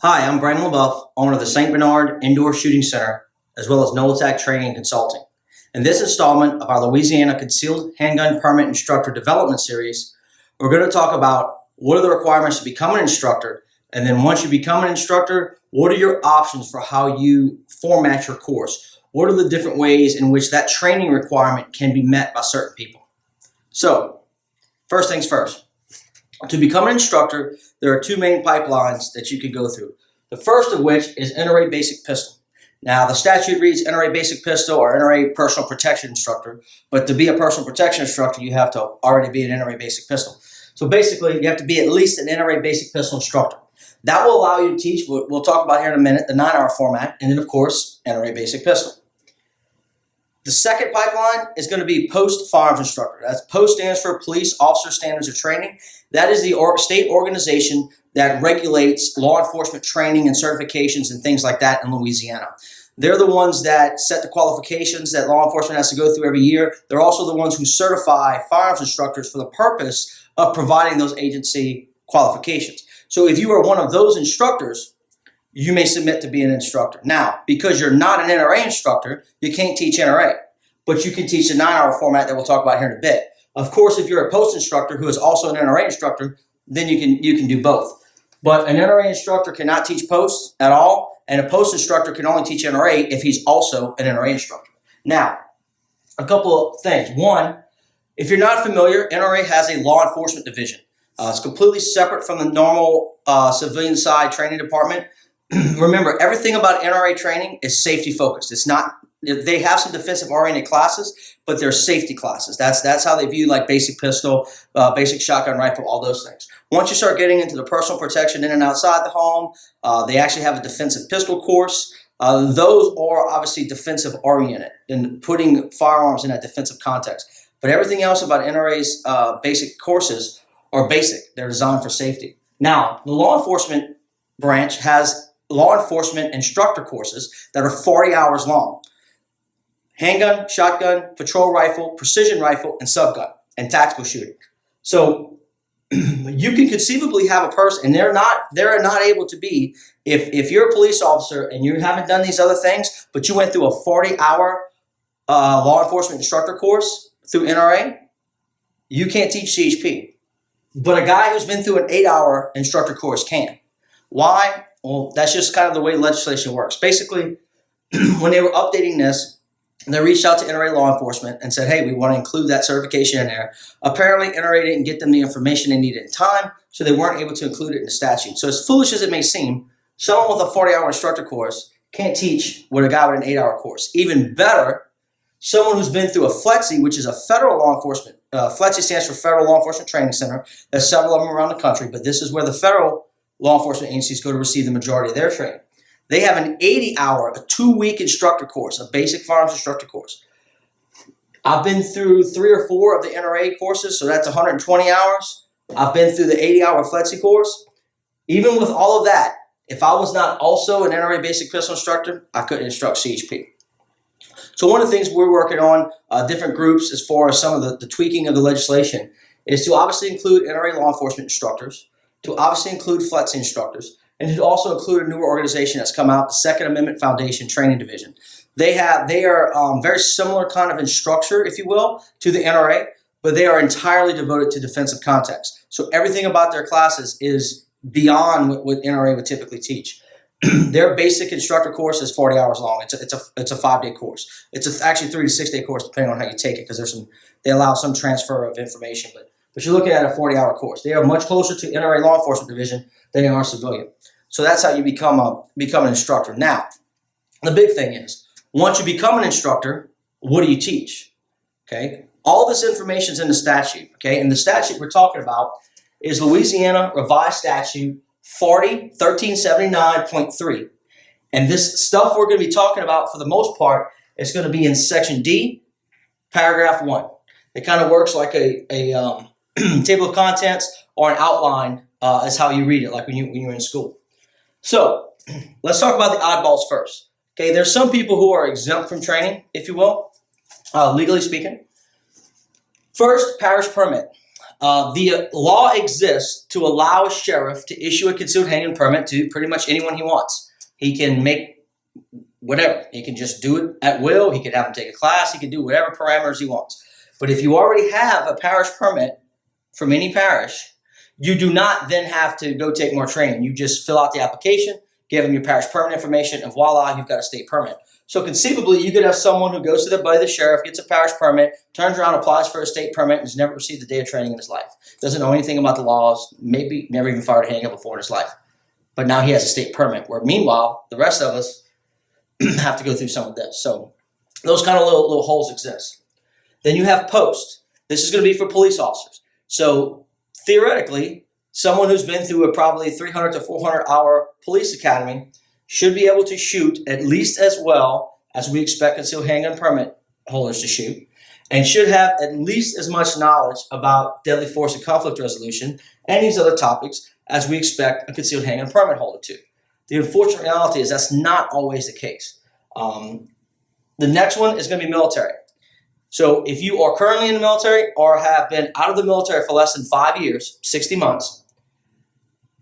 Hi, I'm Brandon LaBeouf, owner of the St. Bernard Indoor Shooting Center, as well as NOLATAC Training and Consulting. In this installment of our Louisiana Concealed Handgun Permit Instructor Development Series, we're going to talk about what are the requirements to become an instructor, and then once you become an instructor, what are your options for how you format your course? What are the different ways in which that training requirement can be met by certain people? So, first things first. To become an instructor, there are two main pipelines that you could go through. The first of which is NRA Basic Pistol. Now, the statute reads NRA Basic Pistol or NRA Personal Protection Instructor, but to be a Personal Protection Instructor, you have to already be an NRA Basic Pistol. So basically, you have to be at least an NRA Basic Pistol Instructor. That will allow you to teach, what we'll talk about here in a minute, the 9-hour format, and then, of course, NRA Basic Pistol. The second pipeline is going to be Post Firearms Instructor. That's POST stands for Police Officer Standards of Training. That is the state organization that regulates law enforcement training and certifications and things like that in Louisiana. They're the ones that set the qualifications that law enforcement has to go through every year. They're also the ones who certify firearms instructors for the purpose of providing those agency qualifications. So if you are one of those instructors, you may submit to be an instructor. Now, because you're not an NRA instructor, you can't teach NRA, but you can teach the 9-hour format that we'll talk about here in a bit. Of course, if you're a post instructor who is also an NRA instructor, then you can do both. But an NRA instructor cannot teach post at all, and a post instructor can only teach NRA if he's also an NRA instructor. Now, a couple of things. One, if you're not familiar, NRA has a law enforcement division. It's completely separate from the normal civilian side training department. Remember, everything about NRA training is safety focused. It's not. They have some defensive oriented classes, but they're safety classes. That's how they view like basic pistol, basic shotgun rifle, all those things. Once you start getting into the personal protection in and outside the home, they actually have a defensive pistol course. Those are obviously defensive oriented and putting firearms in that defensive context. But everything else about NRA's basic courses are basic. They're designed for safety. Now, the law enforcement branch has law enforcement instructor courses that are 40 hours long. Handgun, shotgun, patrol rifle, precision rifle, and subgun, and tactical shooting. So you can conceivably have a person, and they're not able to be, if you're a police officer and you haven't done these other things, but you went through a 40-hour law enforcement instructor course through NRA, you can't teach CHP. But a guy who's been through an 8-hour instructor course can. Why? Well, that's just kind of the way legislation works. Basically, when they were updating this, they reached out to NRA law enforcement and said, hey, we want to include that certification in there. Apparently, NRA didn't get them the information they needed in time, so they weren't able to include it in the statute. So as foolish as it may seem, someone with a 40-hour instructor course can't teach what a guy with an 8-hour course. Even better, someone who's been through a FLETC, which is a federal law enforcement, FLETC stands for Federal Law Enforcement Training Center. There's several of them around the country, but this is where the federal law enforcement agencies go to receive the majority of their training. They have an 80-hour, a 2-week instructor course, a basic firearms instructor course. I've been through 3 or 4 of the NRA courses, so that's 120 hours. I've been through the 80-hour FLETC course. Even with all of that, if I was not also an NRA basic pistol instructor, I couldn't instruct CHP. So one of the things we're working on, different groups as far as some of the tweaking of the legislation, is to obviously include NRA law enforcement instructors, to obviously include FLETC instructors, and to also include a newer organization that's come out, the Second Amendment Foundation Training Division. They are very similar kind of in structure, if you will, to the NRA, but they are entirely devoted to defensive context. So everything about their classes is beyond what NRA would typically teach. Their basic instructor course is 40 hours long. It's a 5-day course. It's actually 3 to 6 day course depending on how you take it, because they allow some transfer of information, but you're looking at a 40-hour course. They are much closer to NRA law enforcement division than they are civilian. So that's how you become an instructor. Now, the big thing is, once you become an instructor, what do you teach? Okay, all this information is in the statute. Okay, and the statute we're talking about is Louisiana Revised Statute 1379.3. And this stuff we're going to be talking about for the most part is going to be in Section D, Paragraph 1. It kind of works like a table of contents or an outline is how you read it, like when you're in school. So let's talk about the oddballs first. Okay, there's some people who are exempt from training, if you will, legally speaking. First, parish permit. The law exists to allow a sheriff to issue a concealed handgun permit to pretty much anyone he wants. He can make whatever. He can just do it at will. He could have him take a class. He can do whatever parameters he wants. But if you already have a parish permit from any parish, you do not then have to go take more training. You just fill out the application, give them your parish permit information, and voila, you've got a state permit. So conceivably, you could have someone who goes to the buddy of the sheriff, gets a parish permit, turns around, applies for a state permit, and has never received a day of training in his life. Doesn't know anything about the laws, maybe never even fired a handgun before in his life. But now he has a state permit, where meanwhile, the rest of us have to go through some of this. So those kind of little holes exist. Then you have post. This is going to be for police officers. So theoretically, someone who's been through a probably 300 to 400 hour police academy should be able to shoot at least as well as we expect concealed handgun permit holders to shoot, and should have at least as much knowledge about deadly force and conflict resolution and these other topics as we expect a concealed handgun permit holder to. The unfortunate reality is that's not always the case. The next one is going to be military. So if you are currently in the military or have been out of the military for less than 5 years, 60 months,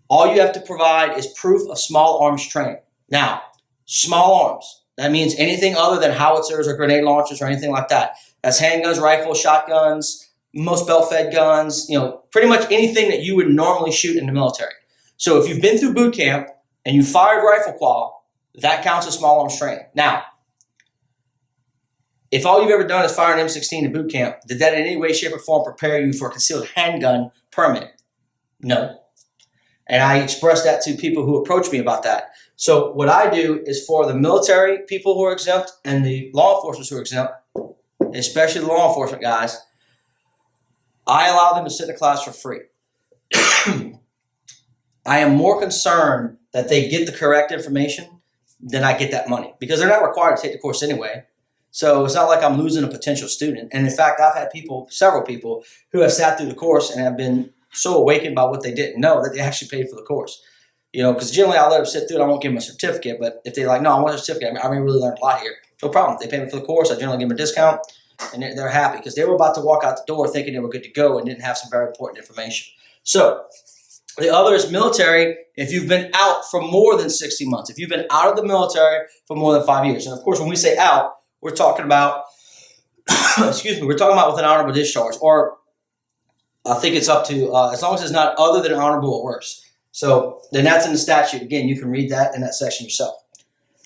all you have to provide is proof of small arms training. Now, small arms, that means anything other than howitzers or grenade launchers or anything like that. That's handguns, rifles, shotguns, most belt-fed guns, pretty much anything that you would normally shoot in the military. So if you've been through boot camp and you fired rifle qual, that counts as small arms training. Now, if all you've ever done is fire an M16 in boot camp, did that in any way, shape, or form prepare you for a concealed handgun permit? No. And I expressed that to people who approach me about that. So what I do is for the military people who are exempt and the law enforcement who are exempt, especially the law enforcement guys, I allow them to sit in a class for free. I am more concerned that they get the correct information than I get that money, because they're not required to take the course anyway. So it's not like I'm losing a potential student. And in fact, I've had several people who have sat through the course and have been so awakened by what they didn't know that they actually paid for the course. Because generally I let them sit through it. I won't give them a certificate. But if they're like, no, I want a certificate, I really learned a lot here. No problem. They pay me for the course. I generally give them a discount. And they're happy because they were about to walk out the door thinking they were good to go and didn't have some very important information. So the other is military. If you've been out for more than 60 months, if you've been out of the military for more than 5 years. And of course, when we say out, we're talking about, we're talking about with an honorable discharge, or I think it's up to, as long as it's not other than honorable or worse. So then that's in the statute. Again, you can read that in that section yourself.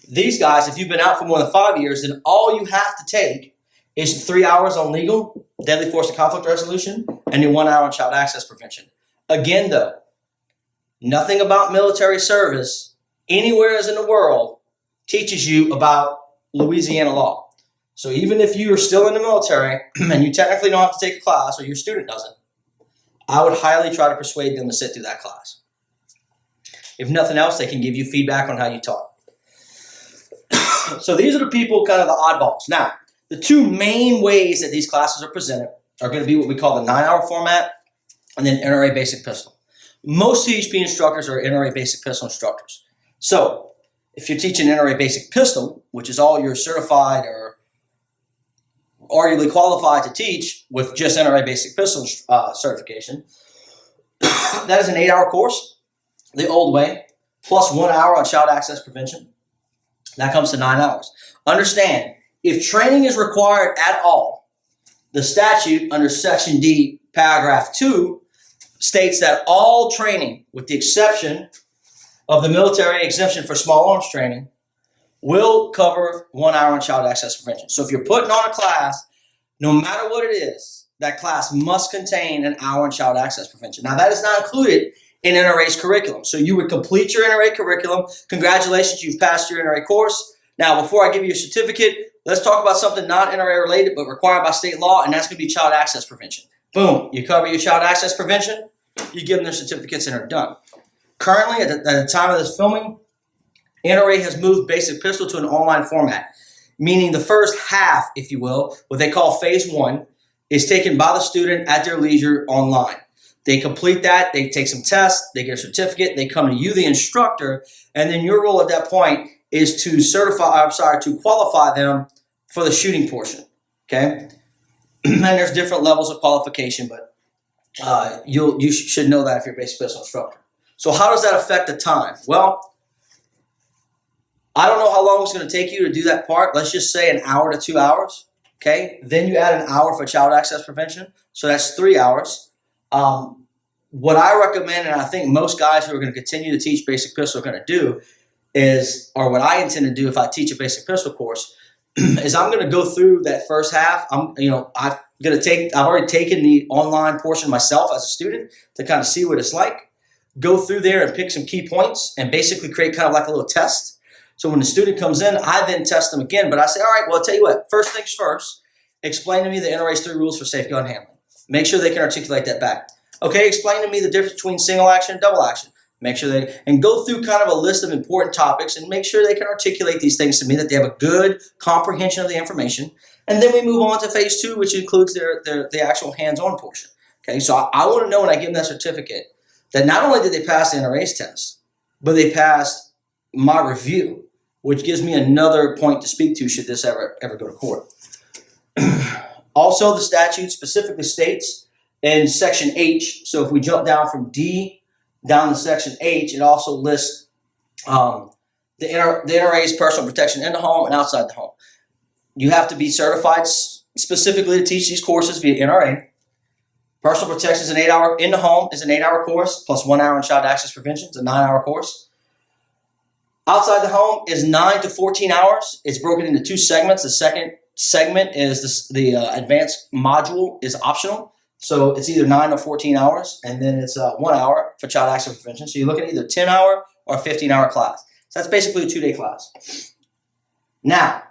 These guys, if you've been out for more than 5 years, then all you have to take is 3 hours on legal, deadly force and conflict resolution, and then 1 hour on child access prevention. Again, though, nothing about military service anywhere in the world teaches you about Louisiana law. So even if you are still in the military and you technically don't have to take a class, or your student doesn't, I would highly try to persuade them to sit through that class. If nothing else, they can give you feedback on how you taught. So these are the people, kind of the oddballs. Now, the two main ways that these classes are presented are going to be what we call the 9-hour format and then NRA basic pistol. Most CHP instructors are NRA basic pistol instructors. So if you're teaching NRA basic pistol, which is all you're certified or arguably qualified to teach with just NRA basic pistol certification, that is an 8-hour course, the old way, plus 1 hour on child access prevention. That comes to 9 hours. Understand, if training is required at all, the statute under Section D, Paragraph 2, states that all training, with the exception of the military exemption for small arms training, will cover 1 hour on child access prevention. So if you're putting on a class, no matter what it is, that class must contain an hour on child access prevention. Now, that is not included in NRA's curriculum. So you would complete your NRA curriculum. Congratulations, you've passed your NRA course. Now, before I give you your certificate, let's talk about something not NRA related but required by state law, and that's going to be child access prevention. Boom, you cover your child access prevention, you give them their certificates, and they're done. Currently, at the time of this filming, NRA has moved basic pistol to an online format, meaning the first half, if you will, what they call phase 1, is taken by the student at their leisure online. They complete that, they take some tests, they get a certificate, they come to you, the instructor, and then your role at that point is to qualify them for the shooting portion, okay? And there's different levels of qualification, but you should know that if you're a basic pistol instructor. So how does that affect the time? Well, I don't know how long it's going to take you to do that part. Let's just say an hour to 2 hours. Okay. Then you add an hour for child access prevention. So that's 3 hours. What I recommend, and I think most guys who are going to continue to teach basic pistol are going to do is, or what I intend to do if I teach a basic pistol course, is I'm going to go through that first half. I've already taken the online portion myself as a student to kind of see what it's like. Go through there and pick some key points and basically create kind of like a little test. So when the student comes in, I then test them again. But I say, all right, well, I'll tell you what, first things first, explain to me the NRA's 3 rules for safe gun handling. Make sure they can articulate that back. Okay, explain to me the difference between single action and double action. Make sure and go through kind of a list of important topics and make sure they can articulate these things to me, that they have a good comprehension of the information. And then we move on to phase 2, which includes the actual hands-on portion. Okay, so I want to know when I give them that certificate that not only did they pass the NRA's test, but they passed my review, which gives me another point to speak to should this ever go to court. Also, the statute specifically states in section H, so if we jump down from D down to section H, it also lists the NRA's personal protection in the home and outside the home. You have to be certified specifically to teach these courses via NRA. Personal protection is an 8-hour, in the home is an 8-hour course, plus 1 hour in child access prevention. It's a 9-hour course. Outside the home is 9 to 14 hours. It's broken into 2 segments. The second segment is the advanced module is optional. So it's either 9 or 14 hours, and then it's 1 hour for child access prevention. So you look at either 10-hour or 15-hour class. So that's basically a 2-day class. Now,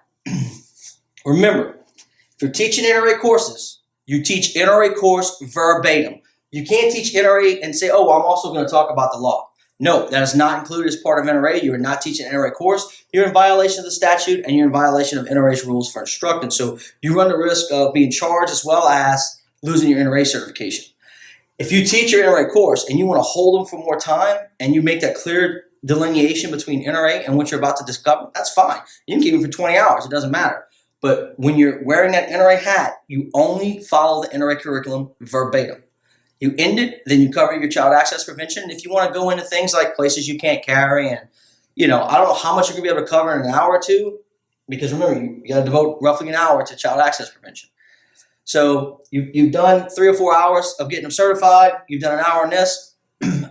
remember, if you're teaching NRA courses, you teach NRA course verbatim. You can't teach NRA and say, oh, well, I'm also going to talk about the law. No, that is not included as part of NRA. You are not teaching an NRA course. You're in violation of the statute, and you're in violation of NRA's rules for instructing. So you run the risk of being charged as well as losing your NRA certification. If you teach your NRA course and you want to hold them for more time and you make that clear delineation between NRA and what you're about to discover, that's fine. You can keep them for 20 hours. It doesn't matter. But when you're wearing that NRA hat, you only follow the NRA curriculum verbatim. You end it, then you cover your child access prevention. If you want to go into things like places you can't carry and, I don't know how much you're going to be able to cover in an hour or two, because remember, you got to devote roughly an hour to child access prevention. So you've done 3 or 4 hours of getting them certified. You've done an hour on this.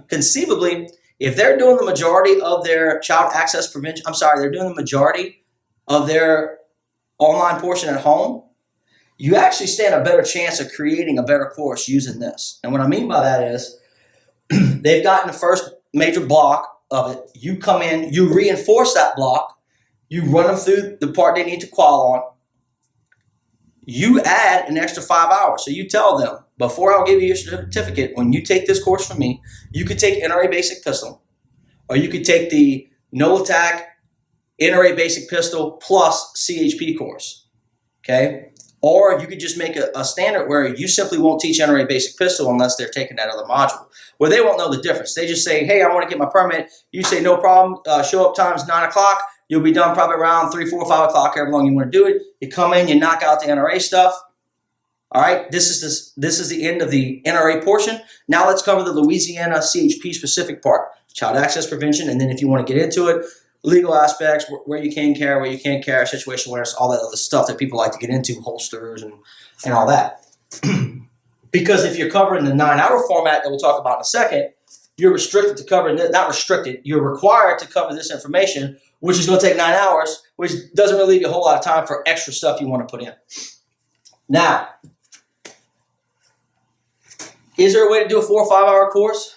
Conceivably, if they're doing the majority of their child access prevention, they're doing the majority of their online portion at home, you actually stand a better chance of creating a better course using this. And what I mean by that is they've gotten the first major block of it. You come in, you reinforce that block, you run them through the part they need to qual on. You add an extra 5 hours. So you tell them, before I'll give you your certificate, when you take this course from me, you could take NRA Basic Pistol, or you could take the NOLATAC NRA Basic Pistol plus CHP course, okay? Or you could just make a standard where you simply won't teach NRA Basic Pistol unless they're taking that other module, where they won't know the difference. They just say, hey, I want to get my permit. You say, no problem. Show up time's 9 o'clock. You'll be done probably around 3, 4, 5 o'clock, however long you want to do it. You come in, you knock out the NRA stuff. All right, this is the end of the NRA portion. Now let's cover the Louisiana CHP specific part, child access prevention, and then if you want to get into it, legal aspects, where you can carry, where you can't carry, situation awareness, all that other stuff that people like to get into, holsters and all that. Because if you're covering the 9-hour format that we'll talk about in a second, you're restricted to covering, not restricted, you're required to cover this information, which is going to take 9 hours, which doesn't really leave you a whole lot of time for extra stuff you want to put in. Now, is there a way to do a 4 or 5 hour course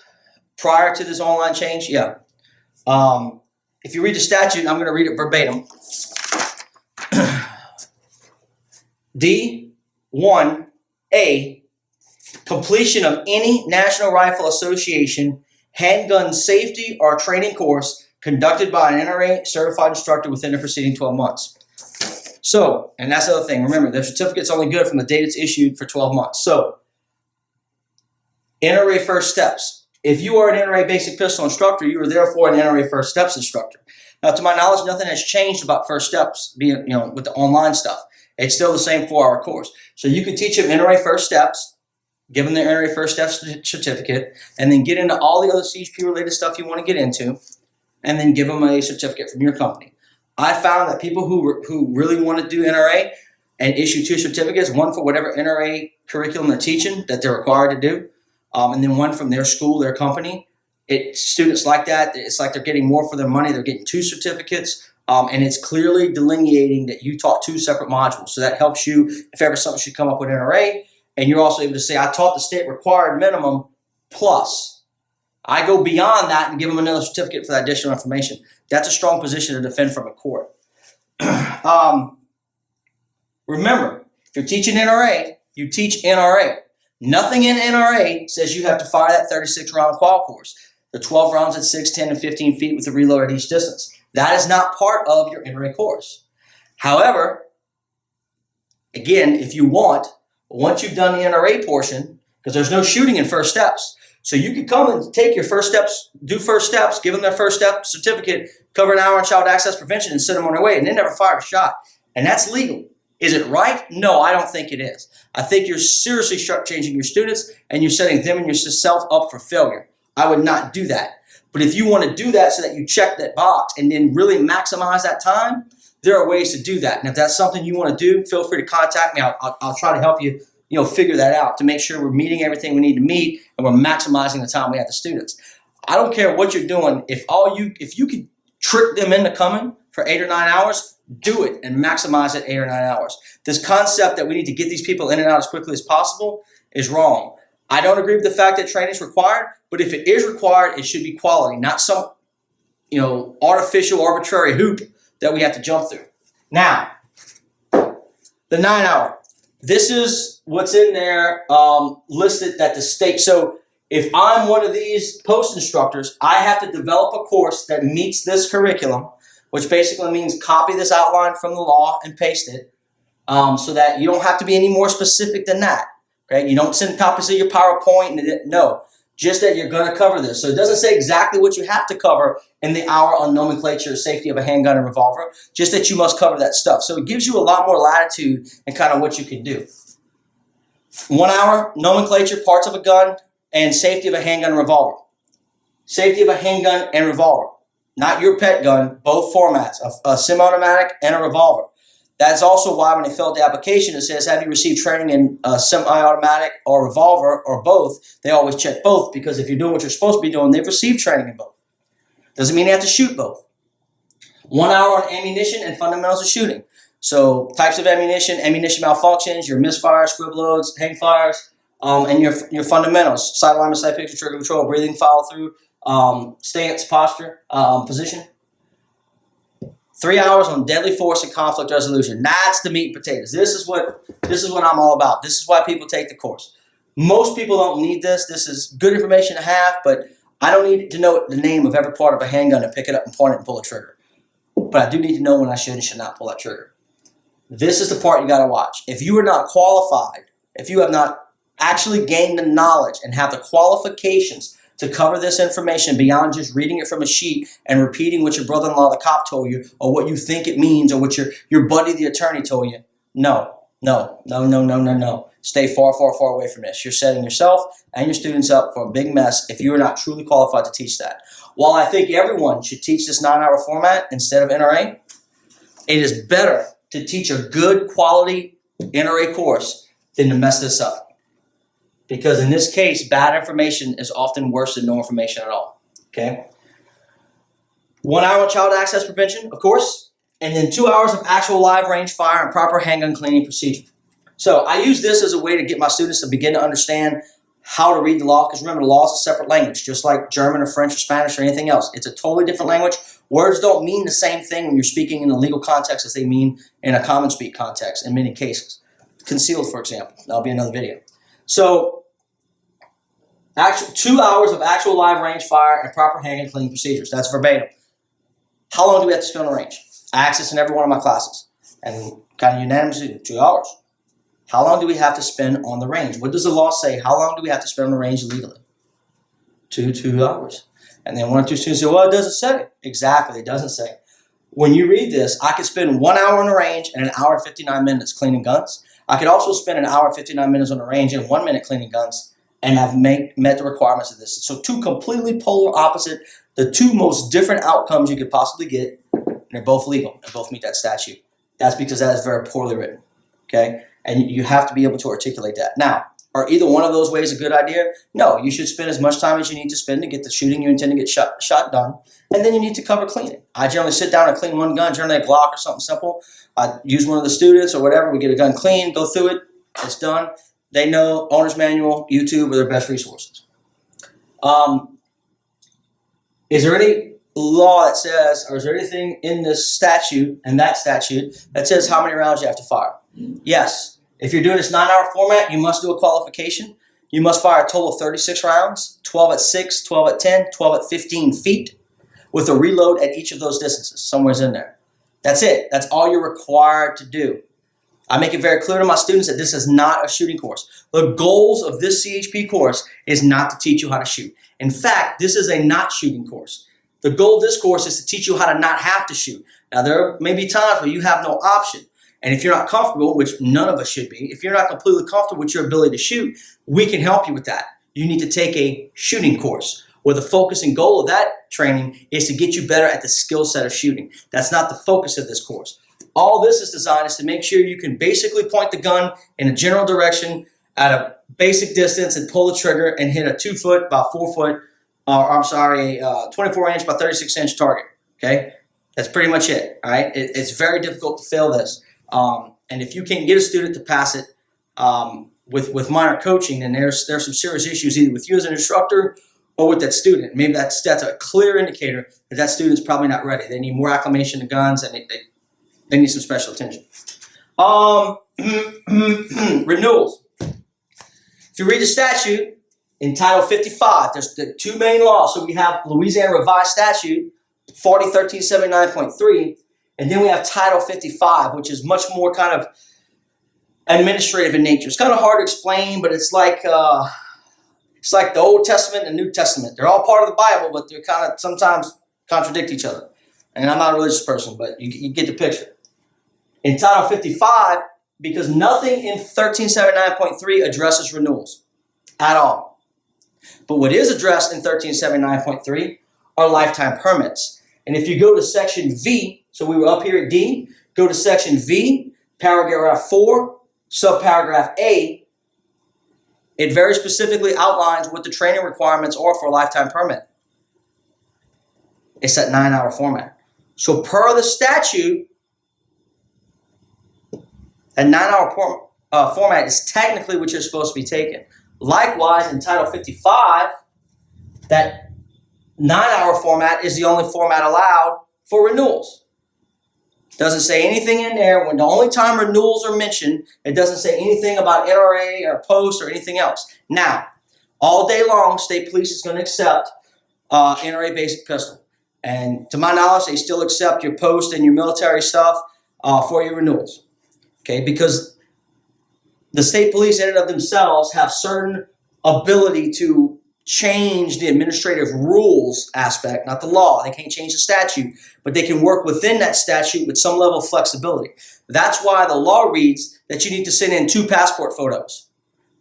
prior to this online change? Yeah. If you read the statute, I'm going to read it verbatim. D1A, completion of any National Rifle Association handgun safety or training course conducted by an NRA certified instructor within the preceding 12 months. So, and that's the other thing. Remember, the certificate's only good from the date it's issued for 12 months. So, NRA First Steps. If you are an NRA Basic Pistol instructor, you are therefore an NRA First Steps instructor. Now, to my knowledge, nothing has changed about First Steps being, with the online stuff. It's still the same 4-hour course. So you can teach them NRA First Steps, give them their NRA First Step certificate, and then get into all the other CHP related stuff you want to get into, and then give them a certificate from your company. I found that people who really want to do NRA and issue 2 certificates, one for whatever NRA curriculum they're teaching that they're required to do, and then one from their school, their company. Students like that. It's like they're getting more for their money. They're getting 2 certificates, and it's clearly delineating that you taught 2 separate modules. So that helps you if ever something should come up with NRA, and you're also able to say, I taught the state required minimum plus. I go beyond that and give them another certificate for that additional information. That's a strong position to defend from a court. Remember, if you're teaching NRA, you teach NRA. Nothing in NRA says you have to fire that 36-round qual course. The 12 rounds at 6, 10, and 15 feet with the reload at each distance. That is not part of your NRA course. However, again, if you want, once you've done the NRA portion, because there's no shooting in first steps, so you could come and take your first steps, do first steps, give them their first step certificate, cover an hour on child access prevention, and send them on their way, and they never fired a shot. And that's legal. Is it right? No, I don't think it is. I think you're seriously shortchanging your students, and you're setting them and yourself up for failure. I would not do that. But if you want to do that so that you check that box and then really maximize that time, there are ways to do that. And if that's something you want to do, feel free to contact me. I'll try to help you, figure that out to make sure we're meeting everything we need to meet and we're maximizing the time we have the students. I don't care what you're doing. If you could trick them into coming for 8 or 9 hours, do it and maximize it 8 or 9 hours. This concept that we need to get these people in and out as quickly as possible is wrong. I don't agree with the fact that training is required, but if it is required, it should be quality, not some, artificial, arbitrary hoop that we have to jump through. Now, the 9-hour. This is what's in there listed that the state. So if I'm one of these post instructors, I have to develop a course that meets this curriculum, which basically means copy this outline from the law and paste it so that you don't have to be any more specific than that. Okay? You don't send copies of your PowerPoint. No, just that you're going to cover this. So it doesn't say exactly what you have to cover in the hour on nomenclature, safety of a handgun and revolver, just that you must cover that stuff. So it gives you a lot more latitude in kind of what you can do. 1 hour, nomenclature, parts of a gun, and safety of a handgun and revolver. Safety of a handgun and revolver. Not your pet gun, both formats, a semi-automatic and a revolver. That's also why when they fill out the application, it says, have you received training in a semi-automatic or revolver or both? They always check both because if you're doing what you're supposed to be doing, they've received training in both. Doesn't mean they have to shoot both. 1 hour on ammunition and fundamentals of shooting. So types of ammunition malfunctions, your misfires, squib loads, hang fires, and your fundamentals, sight alignment, sight picture, trigger control, breathing, follow through, stance, posture, position. 3 hours on deadly force and conflict resolution. That's the meat and potatoes. This is what I'm all about. This is why people take the course. Most people don't need this. This is good information to have, but I don't need to know the name of every part of a handgun and pick it up and point it and pull a trigger. But I do need to know when I should and should not pull that trigger. This is the part you got to watch. If you are not qualified, if you have not actually gained the knowledge and have the qualifications to cover this information beyond just reading it from a sheet and repeating what your brother-in-law, the cop, told you, or what you think it means, or what your buddy, the attorney, told you. No. Stay far, far, far away from this. You're setting yourself and your students up for a big mess if you are not truly qualified to teach that. While I think everyone should teach this 9-hour format instead of NRA, it is better to teach a good quality NRA course than to mess this up. Because in this case, bad information is often worse than no information at all. Okay? 1 hour child access prevention, of course, and then 2 hours of actual live range fire and proper handgun cleaning procedure. So I use this as a way to get my students to begin to understand how to read the law, because remember, the law is a separate language, just like German or French or Spanish or anything else. It's a totally different language. Words don't mean the same thing when you're speaking in a legal context as they mean in a common speak context in many cases. Concealed, for example. That'll be another video. So, 2 hours of actual live range fire and proper handgun cleaning procedures. That's verbatim. How long do we have to spend on the range? I ask this in every one of my classes, and kind of unanimously, 2 hours. How long do we have to spend on the range? What does the law say? How long do we have to spend on the range legally? 2 hours. And then 1 or 2 students say, well, it doesn't say. Exactly, it doesn't say. When you read this, I could spend 1 hour on the range and 1 hour and 59 minutes cleaning guns. I could also spend an hour and 59 minutes on the range and 1 minute cleaning guns and have met the requirements of this. So two completely polar opposite, the two most different outcomes you could possibly get, and they're both legal and both meet that statute. That's because that is very poorly written, okay? And you have to be able to articulate that. Now, are either one of those ways a good idea? No, you should spend as much time as you need to spend to get the shooting you intend to get shot done, and then you need to cover cleaning. I generally sit down and clean one gun, generally a Glock or something simple. I use one of the students or whatever. We get a gun clean, go through it, it's done. They know owner's manual, YouTube are their best resources. Is there any law that says, or is there anything in this statute and that statute that says how many rounds you have to fire? Yes. If you're doing this 9-hour format, you must do a qualification. You must fire a total of 36 rounds, 12 at 6, 12 at 10, 12 at 15 feet, with a reload at each of those distances, somewhere's in there. That's it. That's all you're required to do. I make it very clear to my students that this is not a shooting course. The goals of this CHP course is not to teach you how to shoot. In fact, this is a not shooting course. The goal of this course is to teach you how to not have to shoot. Now, there may be times where you have no option. And if you're not comfortable, which none of us should be, if you're not completely comfortable with your ability to shoot, we can help you with that. You need to take a shooting course where the focus and goal of that training is to get you better at the skill set of shooting. That's not the focus of this course. All this is designed is to make sure you can basically point the gun in a general direction at a basic distance and pull the trigger and hit a 2 foot by 4 foot, 24 inch by 36 inch target. Okay, that's pretty much it. All right, it's very difficult to fail this. And if you can't get a student to pass it with minor coaching, then there's some serious issues either with you as an instructor or with that student. Maybe that's a clear indicator that that student's probably not ready. They need more acclimation to guns, and they need some special attention. Renewals. If you read the statute in Title 55, there's the two main laws. So we have Louisiana Revised Statute 40-1379.3. And then we have Title 55, which is much more kind of administrative in nature. It's kind of hard to explain, but it's like the Old Testament and New Testament. They're all part of the Bible, but they're kind of sometimes contradict each other. And I'm not a religious person, but you get the picture. In Title 55, because nothing in 1379.3 addresses renewals at all. But what is addressed in 1379.3 are lifetime permits. And if you go to Section V, so we were up here at D, go to Section V, Paragraph 4, Subparagraph A, it very specifically outlines what the training requirements are for a lifetime permit. It's that 9-hour format. So per the statute, a 9-hour format is technically what you're supposed to be taking. Likewise, in Title 55, that 9-hour format is the only format allowed for renewals. Doesn't say anything in there. When the only time renewals are mentioned, it doesn't say anything about NRA or post or anything else. Now, all day long, state police is going to accept NRA basic pistol. And to my knowledge, they still accept your post and your military stuff for your renewals. Okay, because the state police in and of themselves have certain ability to change the administrative rules aspect, not the law. They can't change the statute, but they can work within that statute with some level of flexibility. That's why the law reads that you need to send in 2 passport photos,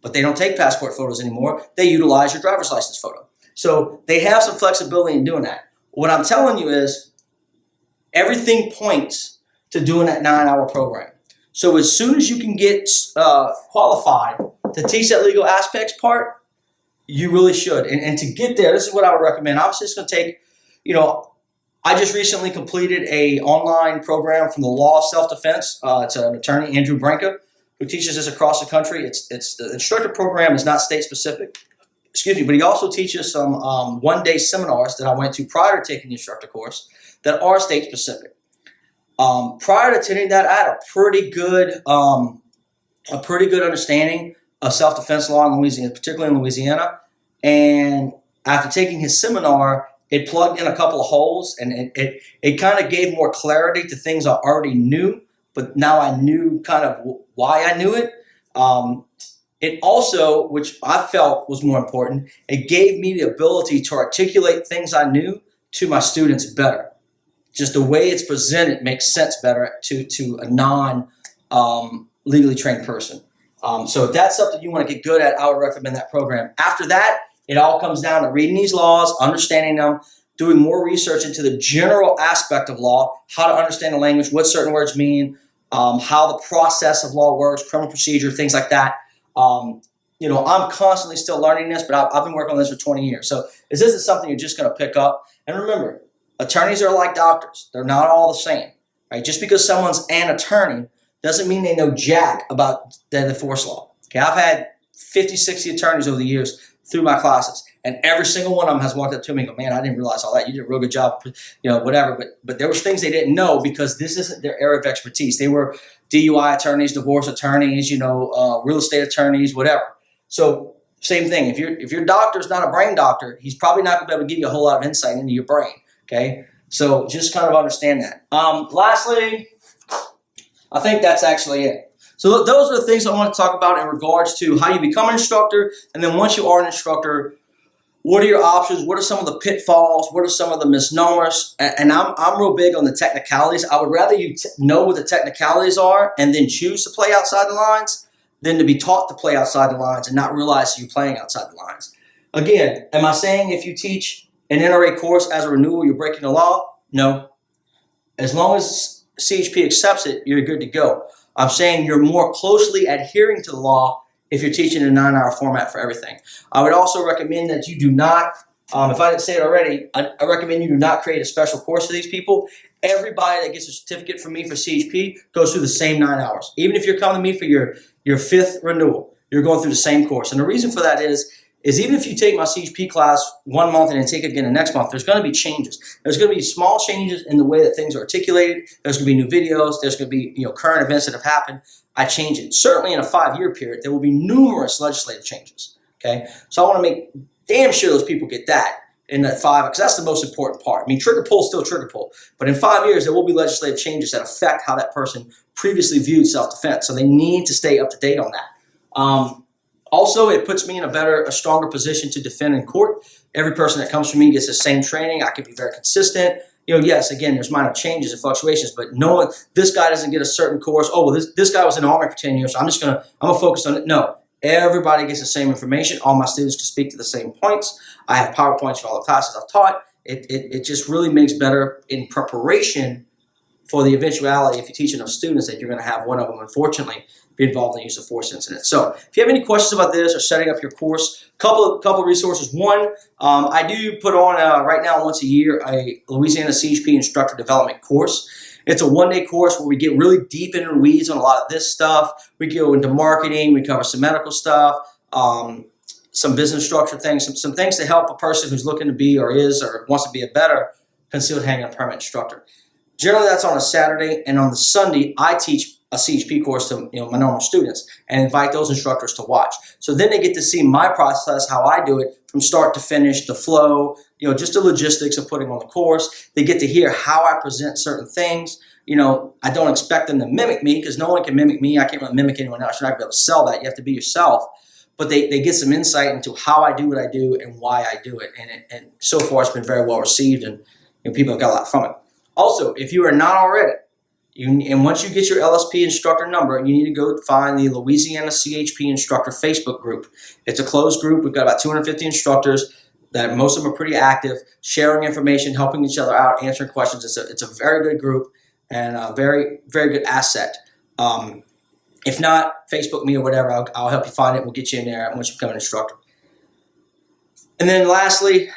but they don't take passport photos anymore. They utilize your driver's license photo. So they have some flexibility in doing that. What I'm telling you is everything points to doing that 9-hour program. So as soon as you can get qualified to teach that legal aspects part, you really should. And to get there, this is what I would recommend. Obviously, it's going to take, I just recently completed a online program from the Law of Self-Defense. It's an attorney, Andrew Branca, who teaches this across the country. It's the instructor program is not state-specific. Excuse me, but he also teaches some one-day seminars that I went to prior to taking the instructor course that are state-specific. Prior to attending that, I had a pretty good understanding of self-defense law in Louisiana, particularly in Louisiana. And after taking his seminar, it plugged in a couple of holes, and it kind of gave more clarity to things I already knew, but now I knew kind of why I knew it. It also, which I felt was more important, it gave me the ability to articulate things I knew to my students better. Just the way it's presented makes sense better to a legally trained person. So if that's something you want to get good at, I would recommend that program. After that, it all comes down to reading these laws, understanding them, doing more research into the general aspect of law, how to understand the language, what certain words mean, how the process of law works, criminal procedure, things like that. I'm constantly still learning this, but I've been working on this for 20 years. So this isn't something you're just going to pick up. And remember, attorneys are like doctors. They're not all the same, right? Just because someone's an attorney doesn't mean they know jack about the divorce law. Okay, I've had 50, 60 attorneys over the years through my classes, and every single one of them has walked up to me and go, man, I didn't realize all that. You did a real good job, whatever. But there was things they didn't know because this isn't their area of expertise. They were DUI attorneys, divorce attorneys, real estate attorneys, whatever. So same thing. If your doctor's not a brain doctor, he's probably not going to be able to give you a whole lot of insight into your brain. Okay, so just kind of understand that. Lastly, I think that's actually it. So those are the things I want to talk about in regards to how you become an instructor, and then once you are an instructor, what are your options? What are some of the pitfalls? What are some of the misnomers? And I'm real big on the technicalities. I would rather you know what the technicalities are and then choose to play outside the lines than to be taught to play outside the lines and not realize you're playing outside the lines. Again, am I saying if you teach an NRA course as a renewal, you're breaking the law? No. As long as CHP accepts it, you're good to go. I'm saying you're more closely adhering to the law if you're teaching a 9-hour format for everything. I would also recommend that you do not, if I didn't say it already, I recommend you do not create a special course for these people. Everybody that gets a certificate from me for CHP goes through the same 9 hours. Even if you're coming to me for your 5th renewal, you're going through the same course. And the reason for that is even if you take my CHP class 1 month and then take it again the next month, there's going to be changes. There's going to be small changes in the way that things are articulated. There's going to be new videos. There's going to be current events that have happened. I change it. Certainly in a 5-year period, there will be numerous legislative changes. Okay, so I want to make damn sure those people get that in that 5, because that's the most important part. I mean, trigger pull is still trigger pull, but in 5 years, there will be legislative changes that affect how that person previously viewed self-defense. So they need to stay up to date on that. Also, it puts me in a stronger position to defend in court. Every person that comes from me gets the same training. I can be very consistent. Yes, again, there's minor changes and fluctuations, but knowing this guy doesn't get a certain course. Oh, well, this guy was in the Army for 10 years, so I'm gonna focus on it. No, everybody gets the same information. All my students can speak to the same points. I have PowerPoints for all the classes I've taught. It just really makes better in preparation for the eventuality if you teach enough students that you're going to have one of them, unfortunately, be involved in the use of force incident. So if you have any questions about this or setting up your course, couple of resources. One, I do put on right now once a year a Louisiana CHP instructor development course. It's a 1-day course where we get really deep into the weeds on a lot of this stuff. We go into marketing, we cover some medical stuff, some business structure things, some things to help a person who's looking to be or wants to be a better concealed handgun permit instructor. Generally, that's on a Saturday, and on the Sunday, I teach a CHP course to my normal students and invite those instructors to watch. So then they get to see my process, how I do it from start to finish, the flow, just the logistics of putting on the course. They get to hear how I present certain things. I don't expect them to mimic me because no one can mimic me. I can't really mimic anyone else. You're not going to be able to sell that. You have to be yourself. But they get some insight into how I do what I do and why I do it. And so far, it's been very well received, and people have got a lot from it. Also, if you are not already, and once you get your LSP instructor number, you need to go find the Louisiana CHP Instructor Facebook group. It's a closed group. We've got about 250 instructors that most of them are pretty active, sharing information, helping each other out, answering questions. It's a very good group and a very, very good asset. If not, Facebook me or whatever. I'll help you find it. We'll get you in there once you become an instructor. And then lastly,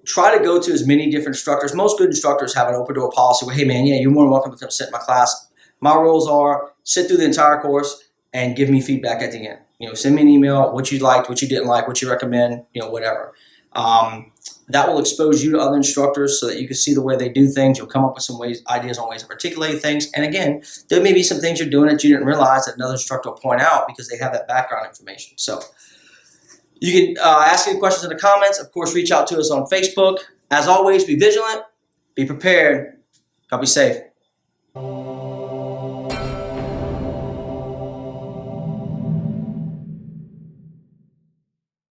try to go to as many different instructors. Most good instructors have an open door policy where, hey man, yeah, you're more than welcome to come sit in my class. My rules are sit through the entire course and give me feedback at the end. Send me an email, what you liked, what you didn't like, what you recommend, whatever. That will expose you to other instructors so that you can see the way they do things. You'll come up with some ideas on ways of articulating things. And again, there may be some things you're doing that you didn't realize that another instructor will point out because they have that background information. So you can ask any questions in the comments. Of course, reach out to us on Facebook. As always, be vigilant, be prepared, God be safe.